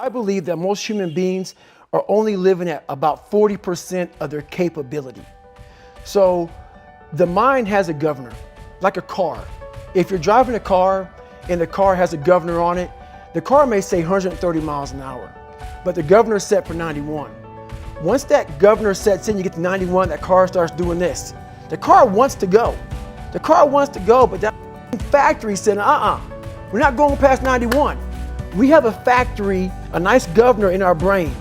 I believe that most human beings are only living at about 40% of their capability. So the mind has a governor, like a car. If you're driving a car and the car has a governor on it, the car may say 130 miles an hour, but the governor is set for 91. Once that governor sets in, you get to 91, that car starts doing this. The car wants to go. The car wants to go, but that factory said, we're not going past 91. We have a factory, a nice governor in our brain,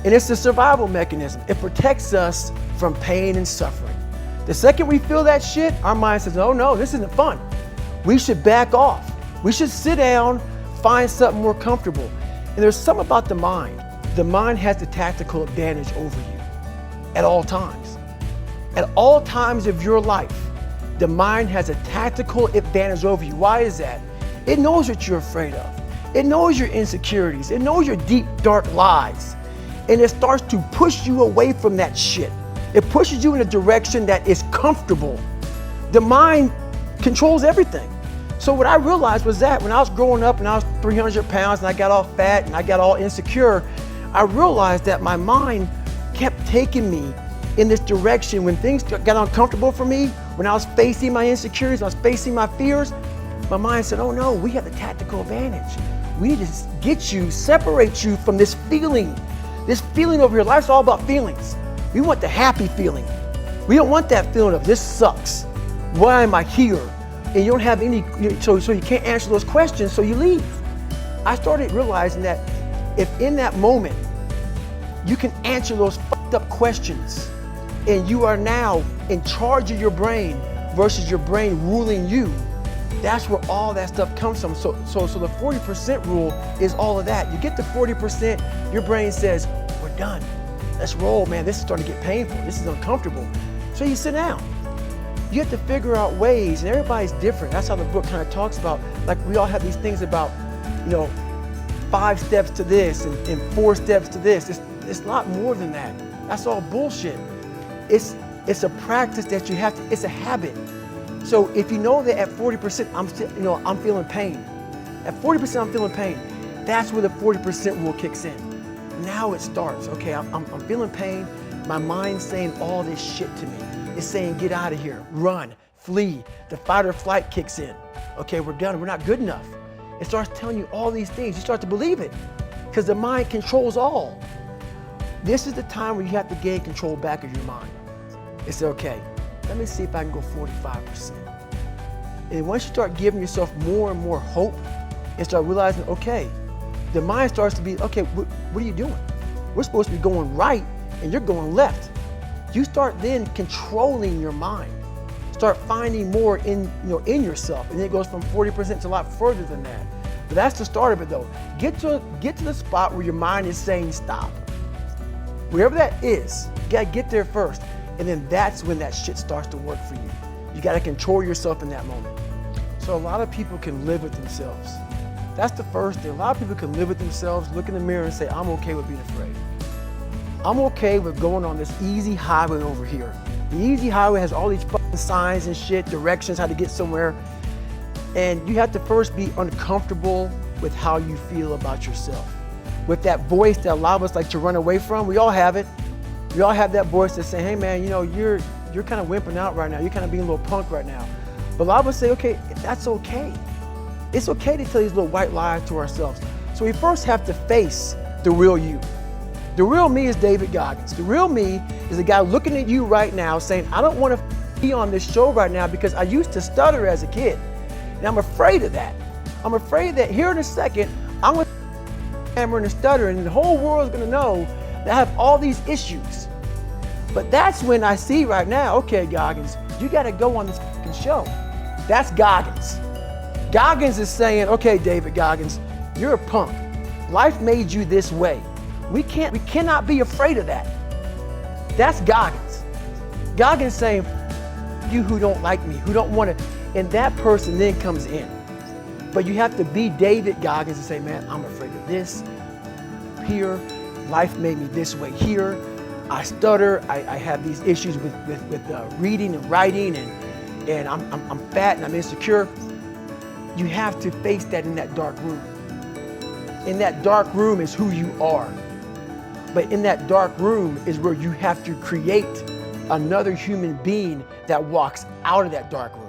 and it's a survival mechanism. It protects us from pain and suffering. The second we feel that shit, our mind says, oh no, this isn't fun. We should back off. We should sit down, find something more comfortable. And there's something about the mind. The mind has the tactical advantage over you at all times. At all times of your life, the mind has a tactical advantage over you. Why is that? It knows what you're afraid of. It knows your insecurities. It knows your deep, dark lies. And it starts to push you away from that shit. It pushes you in a direction that is comfortable. The mind controls everything. So what I realized was that when I was growing up and I was 300 pounds and I got all fat and I got all insecure, I realized that my mind kept taking me in this direction. When things got uncomfortable for me, when I was facing my insecurities, I was facing my fears, my mind said, oh no, we have the tactical advantage. We need to get you, separate you from this feeling over here. Life's all about feelings. We want the happy feeling. We don't want that feeling of this sucks. Why am I here? And you don't have any, so you can't answer those questions, so you leave. I started realizing that if in that moment you can answer those fucked up questions and you are now in charge of your brain versus your brain ruling you, that's where all that stuff comes from. So the 40% rule is all of that. You get to 40%, your brain says, we're done. Let's roll, man. This is starting to get painful. This is uncomfortable. So you sit down. You have to figure out ways, and everybody's different. That's how the book kind of talks about, like we all have these things about, 5 steps to this and 4 steps to this. It's a lot more than that. That's all bullshit. It's a practice that you have to, it's a habit. So if you know that at 40%, I'm feeling pain. At 40% I'm feeling pain. That's where the 40% rule kicks in. Now it starts. Okay, I'm feeling pain. My mind's saying all this shit to me. It's saying, get out of here, run, flee. The fight or flight kicks in. Okay, we're done, we're not good enough. It starts telling you all these things. You start to believe it because the mind controls all. This is the time where you have to gain control back of your mind. It's okay, let me see if I can go 45%. And once you start giving yourself more and more hope and start realizing, okay, the mind starts to be, okay, what are you doing? We're supposed to be going right and you're going left. You start then controlling your mind. Start finding more in yourself, and then it goes from 40% to a lot further than that. But that's the start of it though. Get to the spot where your mind is saying stop. Wherever that is, you gotta get there first, and then that's when that shit starts to work for you. You gotta control yourself in that moment. So a lot of people can live with themselves. That's the first thing. A lot of people can live with themselves, look in the mirror and say, I'm okay with being afraid. I'm okay with going on this easy highway over here. The easy highway has all these fucking signs and shit, directions, how to get somewhere. And you have to first be uncomfortable with how you feel about yourself. With that voice that a lot of us like to run away from, we all have it. We all have that voice that's saying, hey man, you're kind of wimping out right now. You're kind of being a little punk right now. But a lot of us say, okay, that's okay. It's okay to tell these little white lies to ourselves. So we first have to face the real you. The real me is David Goggins. The real me is a guy looking at you right now saying, I don't want to be on this show right now because I used to stutter as a kid. And I'm afraid of that. I'm afraid that here in a second, I'm going to hammer and stutter and the whole world is going to know that I have all these issues. But that's when I see right now, okay, Goggins, you got to go on this fucking show. That's Goggins. Goggins is saying, okay, David Goggins, you're a punk. Life made you this way. We cannot be afraid of that. That's Goggins. Goggins saying, you who don't like me, who don't want to, and that person then comes in. But you have to be David Goggins and say, man, I'm afraid of this. Here, life made me this way here. I stutter, I have these issues with reading and writing, and I'm fat and I'm insecure. You have to face that in that dark room. In that dark room is who you are. But in that dark room is where you have to create another human being that walks out of that dark room.